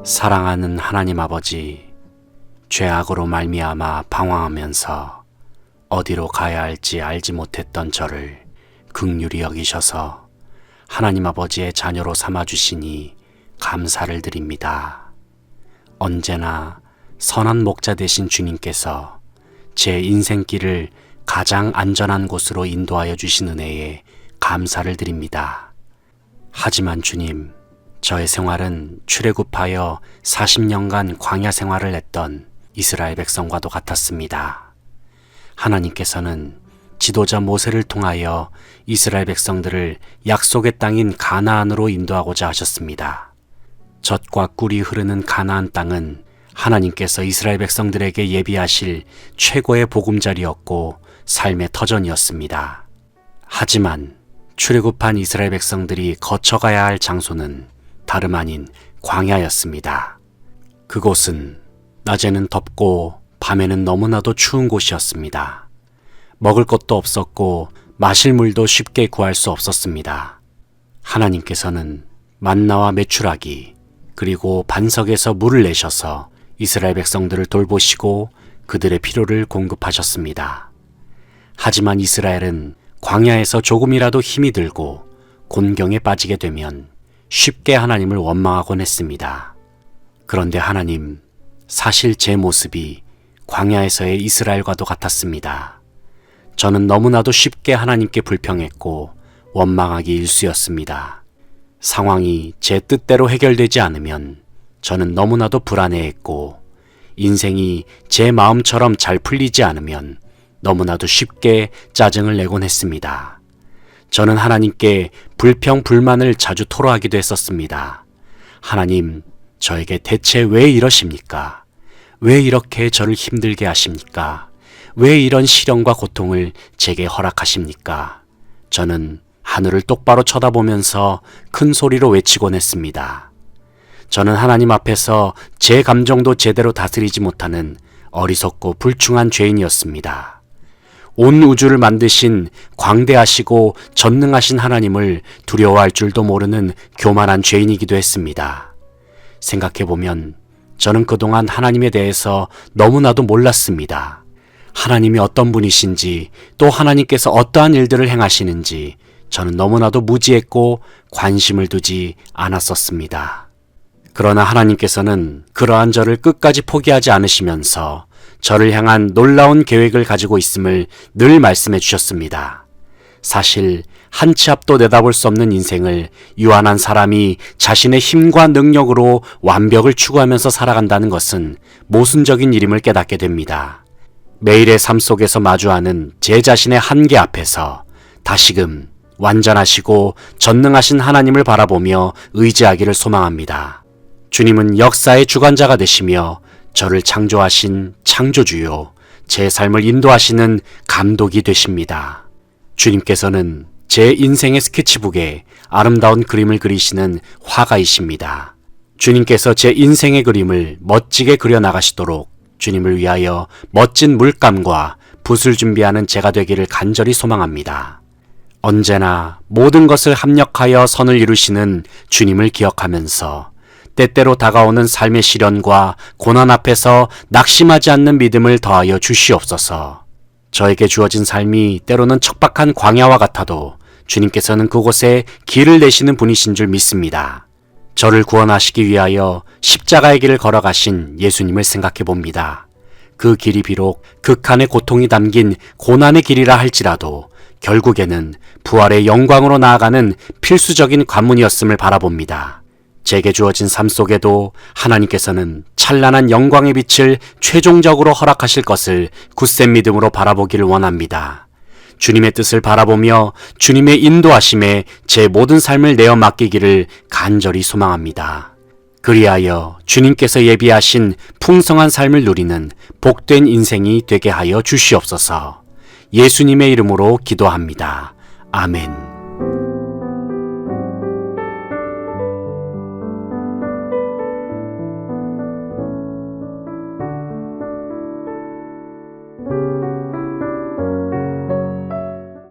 사랑하는 하나님 아버지, 죄악으로 말미암아 방황하면서 어디로 가야 할지 알지 못했던 저를 긍휼히 여기셔서 하나님 아버지의 자녀로 삼아주시니 감사를 드립니다. 언제나 선한 목자 되신 주님께서 제 인생길을 가장 안전한 곳으로 인도하여 주신 은혜에 감사를 드립니다. 하지만 주님, 저의 생활은 출애굽하여 40년간 광야 생활을 했던 이스라엘 백성과도 같았습니다. 하나님께서는 지도자 모세를 통하여 이스라엘 백성들을 약속의 땅인 가나안으로 인도하고자 하셨습니다. 젖과 꿀이 흐르는 가나안 땅은 하나님께서 이스라엘 백성들에게 예비하실 최고의 보금자리였고 삶의 터전이었습니다. 하지만 출애굽한 이스라엘 백성들이 거쳐가야 할 장소는 다름 아닌 광야였습니다. 그곳은 낮에는 덥고 밤에는 너무나도 추운 곳이었습니다. 먹을 것도 없었고 마실 물도 쉽게 구할 수 없었습니다. 하나님께서는 만나와 메추라기 그리고 반석에서 물을 내셔서 이스라엘 백성들을 돌보시고 그들의 필요를 공급하셨습니다. 하지만 이스라엘은 광야에서 조금이라도 힘이 들고 곤경에 빠지게 되면 쉽게 하나님을 원망하곤 했습니다. 그런데 하나님, 사실 제 모습이 광야에서의 이스라엘과도 같았습니다. 저는 너무나도 쉽게 하나님께 불평했고 원망하기 일쑤였습니다. 상황이 제 뜻대로 해결되지 않으면 저는 너무나도 불안해했고 인생이 제 마음처럼 잘 풀리지 않으면 너무나도 쉽게 짜증을 내곤 했습니다. 저는 하나님께 불평, 불만을 자주 토로하기도 했었습니다. 하나님, 저에게 대체 왜 이러십니까? 왜 이렇게 저를 힘들게 하십니까? 왜 이런 시련과 고통을 제게 허락하십니까? 저는 하늘을 똑바로 쳐다보면서 큰 소리로 외치곤 했습니다. 저는 하나님 앞에서 제 감정도 제대로 다스리지 못하는 어리석고 불충한 죄인이었습니다. 온 우주를 만드신 광대하시고 전능하신 하나님을 두려워할 줄도 모르는 교만한 죄인이기도 했습니다. 생각해보면 저는 그동안 하나님에 대해서 너무나도 몰랐습니다. 하나님이 어떤 분이신지 또 하나님께서 어떠한 일들을 행하시는지 저는 너무나도 무지했고 관심을 두지 않았었습니다. 그러나 하나님께서는 그러한 저를 끝까지 포기하지 않으시면서 저를 향한 놀라운 계획을 가지고 있음을 늘 말씀해 주셨습니다. 사실 한 치 앞도 내다볼 수 없는 인생을 유한한 사람이 자신의 힘과 능력으로 완벽을 추구하면서 살아간다는 것은 모순적인 일임을 깨닫게 됩니다. 매일의 삶 속에서 마주하는 제 자신의 한계 앞에서 다시금 완전하시고 전능하신 하나님을 바라보며 의지하기를 소망합니다. 주님은 역사의 주관자가 되시며 저를 창조하신 창조주요, 제 삶을 인도하시는 감독이 되십니다. 주님께서는 제 인생의 스케치북에 아름다운 그림을 그리시는 화가이십니다. 주님께서 제 인생의 그림을 멋지게 그려나가시도록 주님을 위하여 멋진 물감과 붓을 준비하는 제가 되기를 간절히 소망합니다. 언제나 모든 것을 합력하여 선을 이루시는 주님을 기억하면서 때때로 다가오는 삶의 시련과 고난 앞에서 낙심하지 않는 믿음을 더하여 주시옵소서. 저에게 주어진 삶이 때로는 척박한 광야와 같아도 주님께서는 그곳에 길을 내시는 분이신 줄 믿습니다. 저를 구원하시기 위하여 십자가의 길을 걸어가신 예수님을 생각해 봅니다. 그 길이 비록 극한의 고통이 담긴 고난의 길이라 할지라도 결국에는 부활의 영광으로 나아가는 필수적인 관문이었음을 바라봅니다. 제게 주어진 삶 속에도 하나님께서는 찬란한 영광의 빛을 최종적으로 허락하실 것을 굳센 믿음으로 바라보기를 원합니다. 주님의 뜻을 바라보며 주님의 인도하심에 제 모든 삶을 내어 맡기기를 간절히 소망합니다. 그리하여 주님께서 예비하신 풍성한 삶을 누리는 복된 인생이 되게 하여 주시옵소서. 예수님의 이름으로 기도합니다. 아멘.